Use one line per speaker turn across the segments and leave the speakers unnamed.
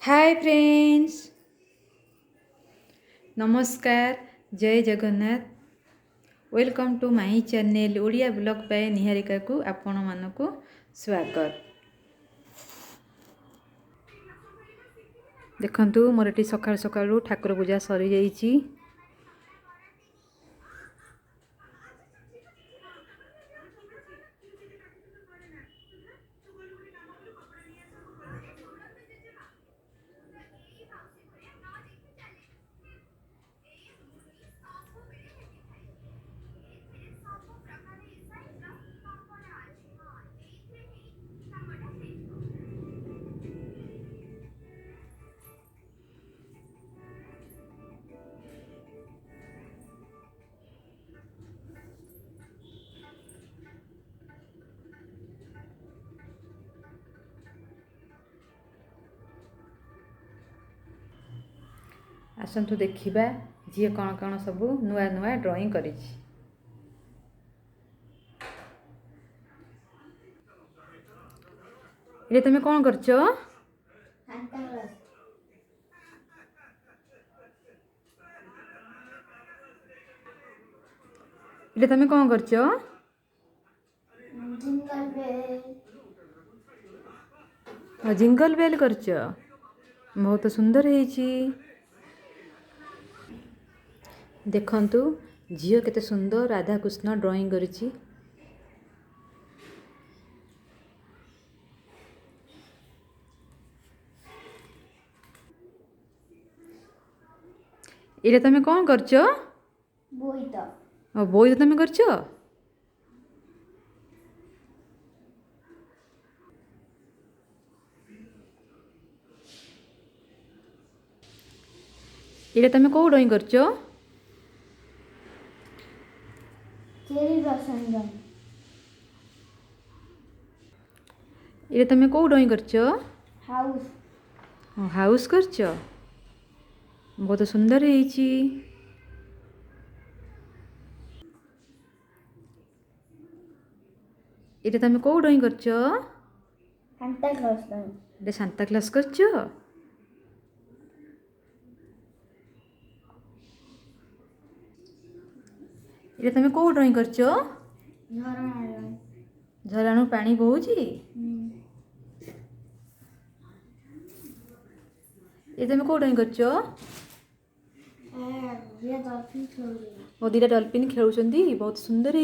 हाय friends, नमस्कार, जय Jagannath. Welcome to my channel Odia blog by Niharika को आपण मानक स्वागत। देखंतु मोर एटी सकाळ सकाळू ठाकुर पूजा सरी जाईची। आसंतु देखिबा जी कौन कौन सब नुआ नुआ ड्राइंग करिछि। ये तुम कौन करछो? ये तुम कौन करछो? Jingle bell करछो। बहुत सुंदर है। देखंतु झियो केते सुंदर राधा कृष्ण ड्राइंग करिछि। ये तुम कौन करछो? बोई तुम करछो। ये तुम को ड्राइंग करछो? ये तुम को ड्राइंग करछो? हाउस करछो। बहुत सुंदर है। ये तुम को ड्राइंग करछो? ये सांता क्लॉस करछो। ये तुम को ड्राइंग करछो? झरणानु पानी बहुची। ये तुम को ड्राइंग करछो? वो दीटा डॉल्फिन खेलुचंदी। बहुत सुंदर है।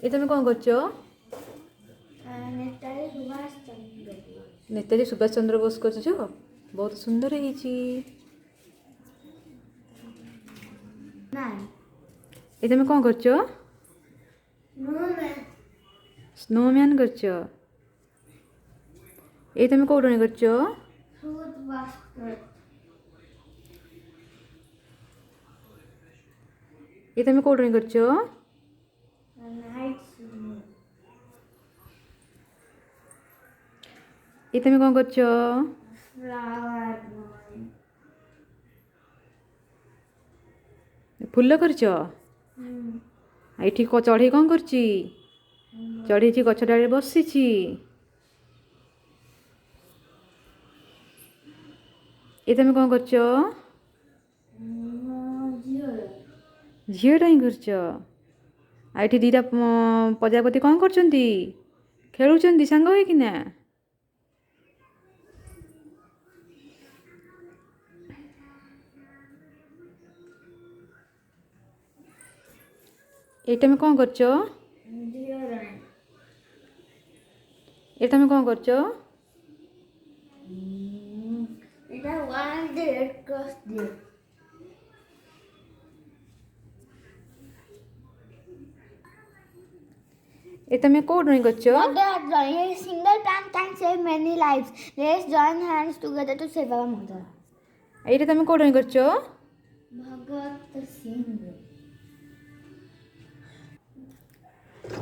ये तुम कौन करछो? नेताजी सुभाष चंद्र बोस करछो। बहुत सुंदर है। ये तुम कौन करछो? स्नोमैन करछो। ये तुम को ड्राइंग करछो? ये तुम को ड्राइंग करछो? ये तुम कौन करछो? फुल करछो। एठी को चढ़ी कौन करछि? चढ़ी गछ डाले बसिछि। ये तुम कौन करछो? झियो ड्राइंग करछो। एठी दीटा प्रजापति कौन करछंती? खेलुचंती सांग होई किना। ये तुम कौन करछो? ये तुम कौन करछो? ये तुम को drawing करछो?
A single plant can save many lives. Let's join hands together to save our mother.
ये तुम को ड्राइंग करछो?
Bhagat Singh.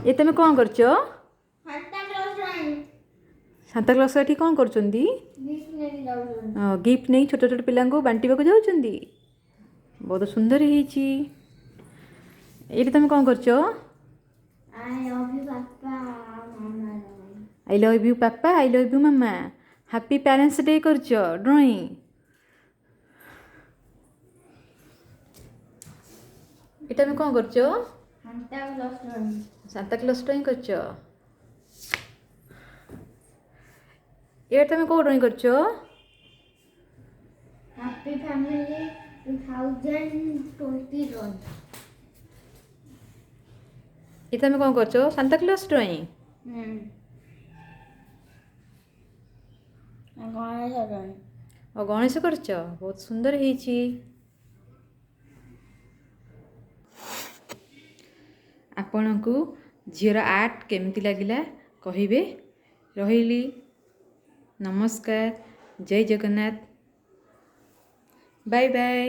ये तुम कौन करछो?
Santa Claus drawing.
Santa Claus एठी कौन करचंदी? गिफ्ट नहीं छोट छोट पिला को बांटिबा को जाउचंदी। बहुत सुंदर है। ये तुम कौन करछो?
I love you, Papa. Mama.
I love you papa, I love you mama. Happy parents day କରୁଛ ଡ୍ରଇଂ। ଏଇଟା ଆମେ କ'ଣ କରୁଛ? ସାନ୍ତା କ୍ଲଜ୍ ଡ୍ରଇଂ କରୁଛ। ଏଇଟା ତମେ କେଉଁ ଡ୍ରଇଂ କରୁଛ?
Happy Family 2021.
ଏଇଟା ଆମେ କ'ଣ କରୁଛ? Santa clause drawing. ଗଣେଶ କରୁଛ, ବହୁତ ସୁନ୍ଦର ହେଇଛି। ଆପଣଙ୍କୁ ଝିଅର ଆର୍ଟ କେମିତି ଲାଗିଲା କହିବେ। ରହିଲି, ନମସ୍କାର, ଜୟ ଜଗନ୍ନାଥ, ବାଏ ବାଏ।